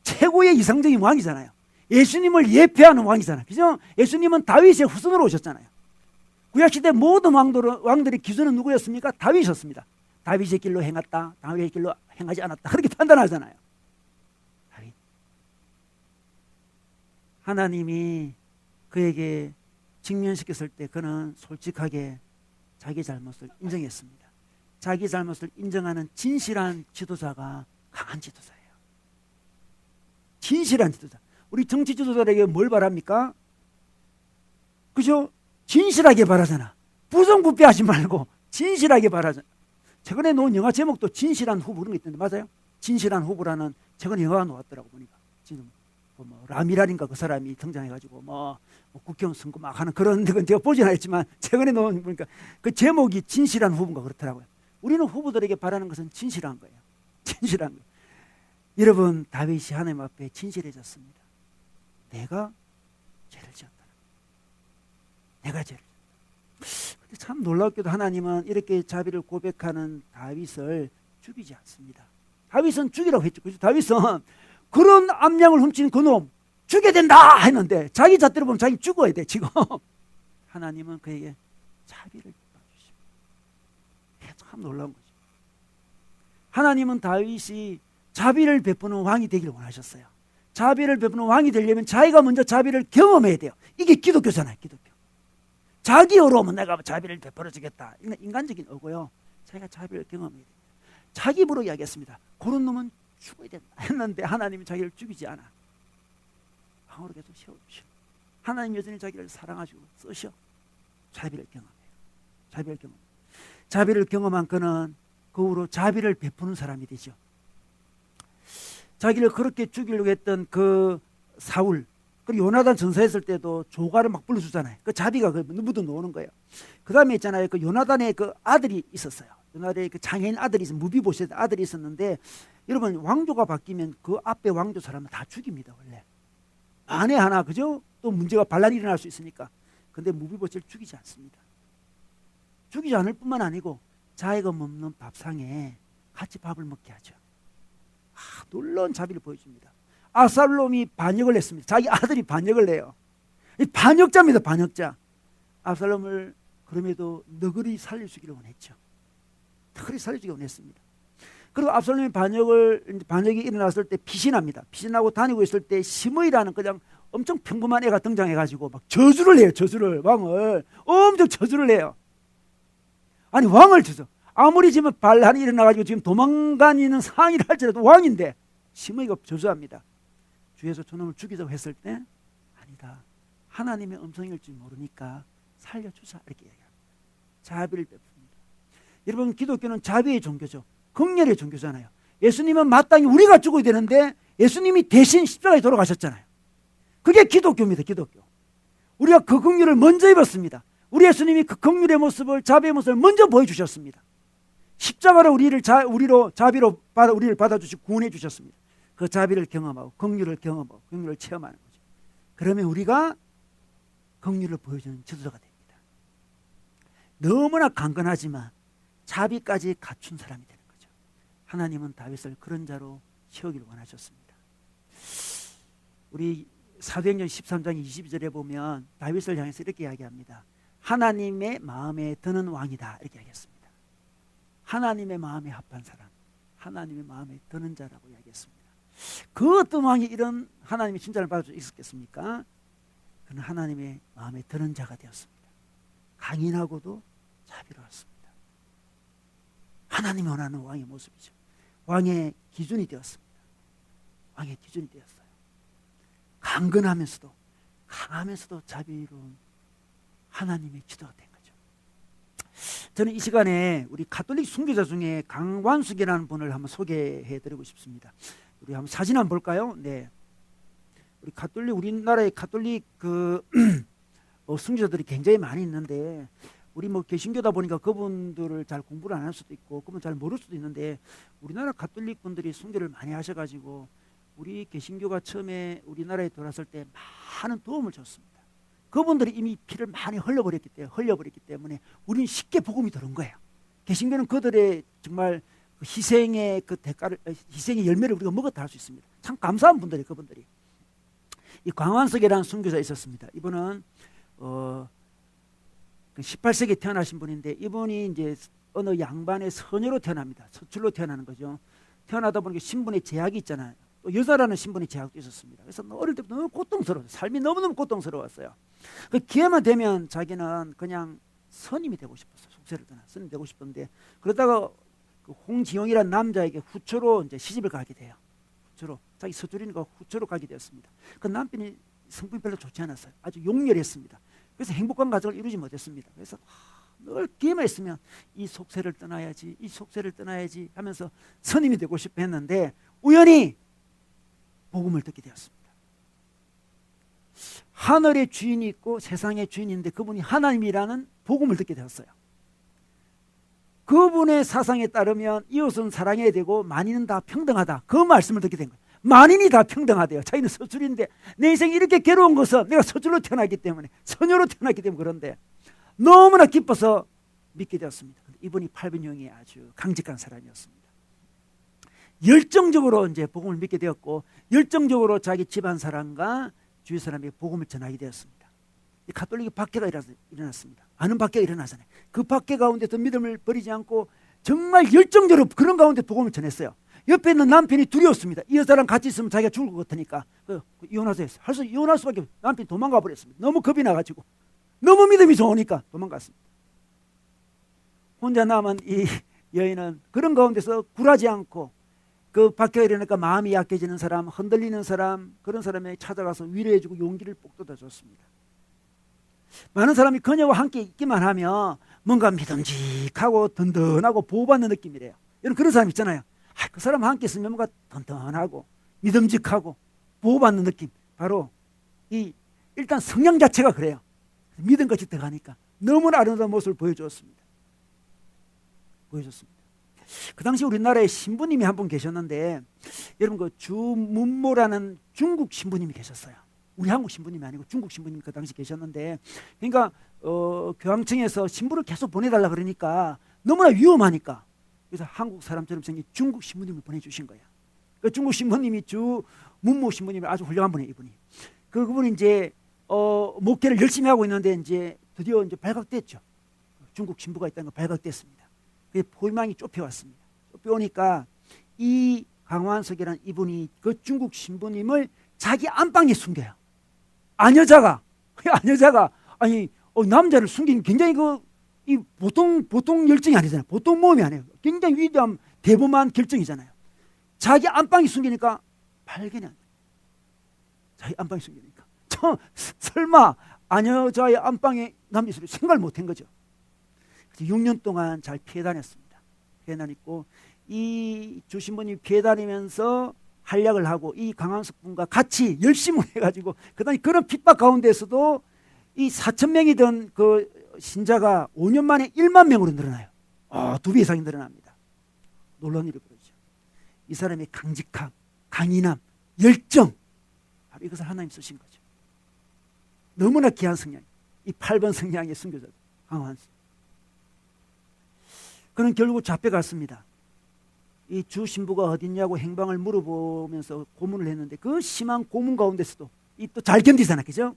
최고의 이상적인 왕이잖아요. 예수님을 예표하는 왕이잖아요. 그죠? 예수님은 다윗의 후손으로 오셨잖아요. 구약시대 모든 왕들의 기준은 누구였습니까? 다윗이었습니다. 다윗의 길로 행했다, 다윗의 길로 행하지 않았다. 그렇게 판단하잖아요. 다윗. 하나님이 그에게 직면시켰을 때 그는 솔직하게 자기 잘못을 인정했습니다. 자기 잘못을 인정하는 진실한 지도자가 강한 지도자예요. 진실한 지도자. 우리 정치 지도자에게 뭘 바랍니까? 그죠? 진실하게 바라잖아. 부정부패하지 말고 진실하게 바라잖아. 최근에 나온 영화 제목도 진실한 후보 그런 거 있던데 맞아요? 진실한 후보라는 최근에 영화가 나왔더라고 보니까. 지금 뭐 라미랄인가 그 사람이 등장해가지고 뭐 국회의원 선거 막 하는 그런 건 제가 보진 않았지만 최근에 나온 보니까 그 제목이 진실한 후보인가 그렇더라고요. 우리는 후보들에게 바라는 것은 진실한 거예요. 진실한 거예요. 여러분 다윗이 하나님 앞에 진실해졌습니다. 내가 죄를 지었다. 내가 죄를 지었다. 근데 참 놀랍게도 하나님은 이렇게 자비를 고백하는 다윗을 죽이지 않습니다. 다윗은 죽이라고 했죠. 그래서 다윗은 그런 암양을 훔치는 그놈 죽여야 된다 했는데 자기 잣대로 보면 자기 죽어야 돼 지금. 하나님은 그에게 자비를 베푸십니다. 참 놀라운 거죠. 하나님은 다윗이 자비를 베푸는 왕이 되기를 원하셨어요. 자비를 베푸는 왕이 되려면 자기가 먼저 자비를 경험해야 돼요. 이게 기독교잖아요. 기독교. 자기 어려우면 내가 자비를 베풀어 주겠다. 이건 인간적인 어고요. 자기가 자비를 경험해야 돼요. 자기 입으로 이야기했습니다. 그런 놈은 죽어야 된다 했는데 하나님이 자기를 죽이지 않아. 왕으로 계속 세워주시고 하나님 여전히 자기를 사랑하시고 쓰셔. 자비를 경험해요. 자비를 경험. 자비를 경험한 그는 그 후로 자비를 베푸는 사람이 되죠. 자기를 그렇게 죽이려고 했던 그 사울 그리고 요나단 전사했을 때도 조가를 막 불러주잖아요. 그 자비가 묻어 놓는 거예요. 그 다음에 있잖아요. 그 요나단의 그 아들이 있었어요. 요나단의 그 장애인 아들이 있었는데 무비보셋 아들이 있었는데 여러분 왕조가 바뀌면 그 앞에 왕조 사람은 다 죽입니다. 원래 만에 하나 그죠? 또 문제가 반란이 일어날 수 있으니까. 근데 무비보셋을 죽이지 않습니다. 죽이지 않을 뿐만 아니고 자기가 먹는 밥상에 같이 밥을 먹게 하죠. 놀라운 자비를 보여줍니다. 압살롬이 반역을 했습니다. 자기 아들이 반역을 해요. 반역자입니다. 반역자. 압살롬을 그럼에도 너그리 살려주기를 원했죠. 너그리 살려주기를 원했습니다. 그리고 압살롬이 반역이 일어났을 때 피신합니다. 피신하고 다니고 있을 때 시므이라는 그냥 엄청 평범한 애가 등장해가지고 막 저주를 해요. 저주를 왕을 엄청 저주를 해요. 아니 왕을 저주. 아무리 지금 반란이 일어나가지고 지금 도망다니는 상황이라 할지라도 왕인데 시므이가 저주합니다. 주에서 저놈을 죽이자고 했을 때 아니다. 하나님의 음성일 줄 모르니까 살려주자 이렇게 얘기합니다. 자비를 베풉니다. 여러분 기독교는 자비의 종교죠. 긍휼의 종교잖아요. 예수님은 마땅히 우리가 죽어야 되는데 예수님이 대신 십자가에 돌아가셨잖아요. 그게 기독교입니다. 기독교. 우리가 그 긍휼을 먼저 입었습니다. 우리 예수님이 그 긍휼의 모습을 자비의 모습을 먼저 보여주셨습니다. 십자가로 우리를 자비로 우리를 받아주시고 구원해 주셨습니다. 그 자비를 경험하고 긍휼을 경험하고 긍휼을 체험하는 거죠. 그러면 우리가 긍휼을 보여주는 지도자가 됩니다. 너무나 강건하지만 자비까지 갖춘 사람이 되는 거죠. 하나님은 다윗을 그런 자로 세우기를 원하셨습니다. 우리 사도행전 13장 22절에 보면 다윗을 향해서 이렇게 이야기합니다. 하나님의 마음에 드는 왕이다 이렇게 이야기했습니다. 하나님의 마음에 합한 사람, 하나님의 마음에 드는 자라고 이야기했습니다. 그 어떤 왕이 이런 하나님의 칭찬을 받을 수 있었겠습니까? 그는 하나님의 마음에 드는 자가 되었습니다. 강인하고도 자비로웠습니다. 하나님이 원하는 왕의 모습이죠. 왕의 기준이 되었습니다. 왕의 기준이 되었어요. 강건하면서도 강하면서도 자비로운 하나님의 지도가 된 거죠. 저는 이 시간에 우리 가톨릭 순교자 중에 강완숙이라는 분을 한번 소개해드리고 싶습니다. 우리 한번 사진 한번 볼까요? 네, 우리나라의 가톨릭 순교자들이 굉장히 많이 있는데 우리 개신교다 보니까 그분들을 잘 공부를 안 할 수도 있고 그분 잘 모를 수도 있는데 우리나라 가톨릭 분들이 순교를 많이 하셔가지고 우리 개신교가 처음에 우리나라에 들어왔을 때 많은 도움을 줬습니다. 그분들이 이미 피를 많이 흘려버렸기 때문에 우리는 쉽게 복음이 들은 거예요. 개신교는 그들의 정말 희생의 그 대가를, 희생의 열매를 우리가 먹었다 할 수 있습니다. 참 감사한 분들이 그분들이. 이 광완석이라는 순교자 있었습니다. 이분은 18세기에 태어나신 분인데 이분이 이제 어느 양반의 처녀로 태어납니다. 서출로 태어나는 거죠. 태어나다 보니까 신분의 제약이 있잖아요. 또 여자라는 신분의 제약도 있었습니다. 그래서 어릴 때부터 너무 고통스러웠어요. 삶이 너무너무 고통스러웠어요. 그 기회만 되면 자기는 그냥 선임이 되고 싶었어요. 속세를 떠나 선임이 되고 싶었는데 그러다가 그 홍지용이라는 남자에게 후처로 이제 시집을 가게 돼요. 후처로 자기 서주리니까 후처로 가게 되었습니다. 그 남편이 성품이 별로 좋지 않았어요. 아주 용렬했습니다. 그래서 행복한 가정을 이루지 못했습니다. 그래서 늘 기회만 있으면 이 속세를 떠나야지, 이 속세를 떠나야지 하면서 선임이 되고 싶어 했는데 우연히 복음을 듣게 되었습니다. 하늘의 주인이 있고 세상의 주인인데 그분이 하나님이라는 복음을 듣게 되었어요. 그분의 사상에 따르면 이웃은 사랑해야 되고 만인은 다 평등하다. 그 말씀을 듣게 된 거예요. 만인이 다 평등하대요. 자기는 서술인데 내 인생이 이렇게 괴로운 것은 내가 서술로 태어났기 때문에, 처녀로 태어났기 때문에 그런데 너무나 기뻐서 믿게 되었습니다. 이분이 팔분형이 아주 강직한 사람이었습니다. 열정적으로 이제 복음을 믿게 되었고 열정적으로 자기 집안 사람과 주위 사람에게 복음을 전하게 되었습니다. 가톨릭 박해가 일어났습니다. 아는 박해가 일어나잖아요. 그 박해 가운데서 믿음을 버리지 않고 정말 열정적으로 그런 가운데 복음을 전했어요. 옆에 있는 남편이 두려웠습니다. 이 여자랑 같이 있으면 자기가 죽을 것 같으니까 이혼하자 했어요. 할수 이혼할 수밖에 없어요. 남편이 도망가 버렸습니다. 너무 겁이 나가지고 너무 믿음이 좋으니까 도망갔습니다. 혼자 남은 이 여인은 그런 가운데서 굴하지 않고 그 박해가 일어나니까 마음이 약해지는 사람, 흔들리는 사람, 그런 사람에게 찾아가서 위로해주고 용기를 북돋아줬습니다. 많은 사람이 그녀와 함께 있기만 하면 뭔가 믿음직하고 든든하고 보호받는 느낌이래요. 여러분 그런 사람 있잖아요. 그 사람과 함께 있으면 뭔가 든든하고 믿음직하고 보호받는 느낌. 바로 이 일단 성향 자체가 그래요. 믿음같이 들어가니까 너무나 아름다운 모습을 보여줬습니다. 그 당시 우리나라에 신부님이 한 분 계셨는데 여러분 그 주문모라는 중국 신부님이 계셨어요. 우리 한국 신부님이 아니고 중국 신부님이 그 당시 계셨는데 그러니까 교황청에서 신부를 계속 보내달라 그러니까 너무나 위험하니까 그래서 한국 사람처럼 생긴 중국 신부님을 보내주신 거예요. 그 중국 신부님이 주문모 신부님이 아주 훌륭한 분이에요. 이분이 그분이 이제 목회를 열심히 하고 있는데 이제 드디어 이제 발각됐죠. 중국 신부가 있다는 거 발각됐습니다. 그 포위망이 좁혀왔습니다. 좁혀오니까 이 강완석이라는 이분이 그 중국 신부님을 자기 안방에 숨겨요. 아녀자가 아니 남자를 숨기는 굉장히 이 보통 열정이 아니잖아요. 보통 모험이 아니에요. 굉장히 위대한 대범한 결정이잖아요. 자기 안방에 숨기니까 발견이 안 돼요. 자기 안방에 숨기니까 설마 아녀자의 안방에 남자 있을 생각을 못한 거죠. 6년 동안 잘 피해 다녔습니다. 피해 다녔고 이 주신부님이 피해 다니면서 한약을 하고 이 강한석 분과 같이 열심히 해가지고 그다음에 그런 핍박 가운데서도 이 4,000명이던 그 신자가 5년 만에 1만 명으로 늘어나요. 2배 이상이 늘어납니다. 놀라운 일이 벌어지죠. 이 사람의 강직함, 강인함, 열정 바로 이것을 하나님 쓰신 거죠. 너무나 귀한 성향, 이 8번 성향의 순교자 강한석. 그는 결국 잡혀갔습니다. 이 주 신부가 어딨냐고 행방을 물어보면서 고문을 했는데 그 심한 고문 가운데서도 이 또 잘 견디잖아, 그죠?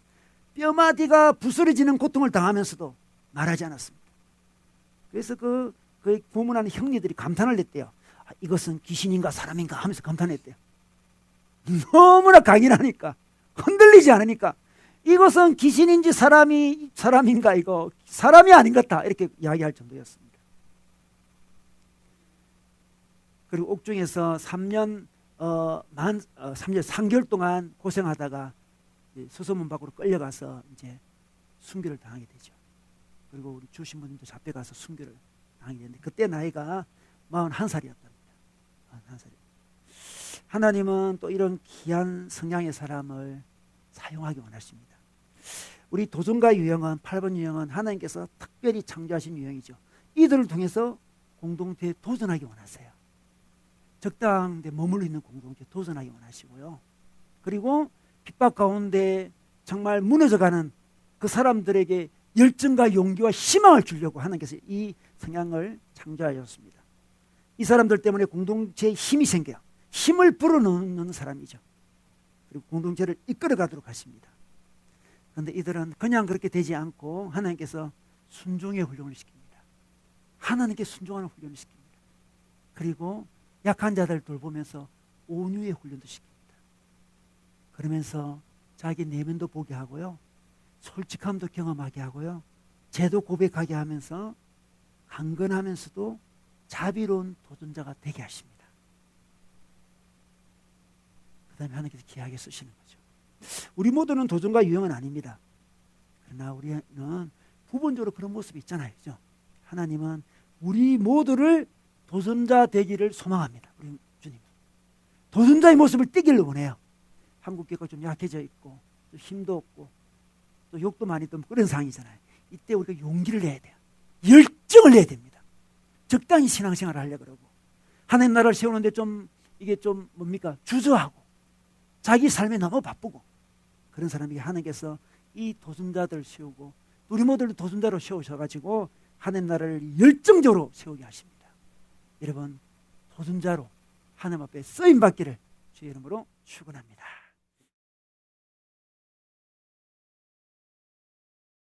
뼈마디가 부스러지는 고통을 당하면서도 말하지 않았습니다. 그래서 그 고문하는 형님들이 감탄을 했대요. 이것은 귀신인가 사람인가 하면서 감탄했대요. 너무나 강인하니까 흔들리지 않으니까 이것은 귀신인지 사람인가 이거 사람이 아닌 것 같다 이렇게 이야기할 정도였습니다. 그리고 옥중에서 3년 3개월 동안 고생하다가 수소문 밖으로 끌려가서 이제 순교를 당하게 되죠. 그리고 우리 주 신부님도 잡혀가서 순교를 당하게 되는데 그때 나이가 41살이었답니다. 41살. 하나님은 또 이런 귀한 성향의 사람을 사용하기 원하십니다. 우리 도전가 유형은 8번 유형은 하나님께서 특별히 창조하신 유형이죠. 이들을 통해서 공동체에 도전하기 원하세요. 적당한 데 머물러 있는 공동체 도전하기 원하시고요. 그리고 핍박 가운데 정말 무너져가는 그 사람들에게 열정과 용기와 희망을 주려고 하나님께서 이 성향을 창조하셨습니다. 이 사람들 때문에 공동체에 힘이 생겨요. 힘을 불어넣는 사람이죠. 그리고 공동체를 이끌어가도록 하십니다. 그런데 이들은 그냥 그렇게 되지 않고 하나님께서 순종의 훈련을 시킵니다. 하나님께 순종하는 훈련을 시킵니다. 그리고 약한 자들 돌보면서 온유의 훈련도 시킵니다. 그러면서 자기 내면도 보게 하고요. 솔직함도 경험하게 하고요. 죄도 고백하게 하면서 강건하면서도 자비로운 도전자가 되게 하십니다. 그 다음에 하나님께서 귀하게 쓰시는 거죠. 우리 모두는 도전과 유형은 아닙니다. 그러나 우리는 부분적으로 그런 모습이 있잖아요. 그죠? 하나님은 우리 모두를 도전자 되기를 소망합니다. 우리 주님. 도전자의 모습을 띠기를 원해요. 한국교회가 좀 약해져 있고 또 힘도 없고 또 욕도 많이 듣고 그런 상황이잖아요. 이때 우리가 용기를 내야 돼요. 열정을 내야 됩니다. 적당히 신앙생활을 하려고 그러고 하나님 나라를 세우는데 좀 이게 좀 뭡니까? 주저하고 자기 삶에 너무 바쁘고 그런 사람에게 하나님께서 이 도전자들 세우고 우리 모두를 도전자로 세우셔가지고 하나님 나라를 열정적으로 세우게 하십니다. 여러분 도전자로 하나님 앞에 쓰임받기를 주의 이름으로 축원합니다.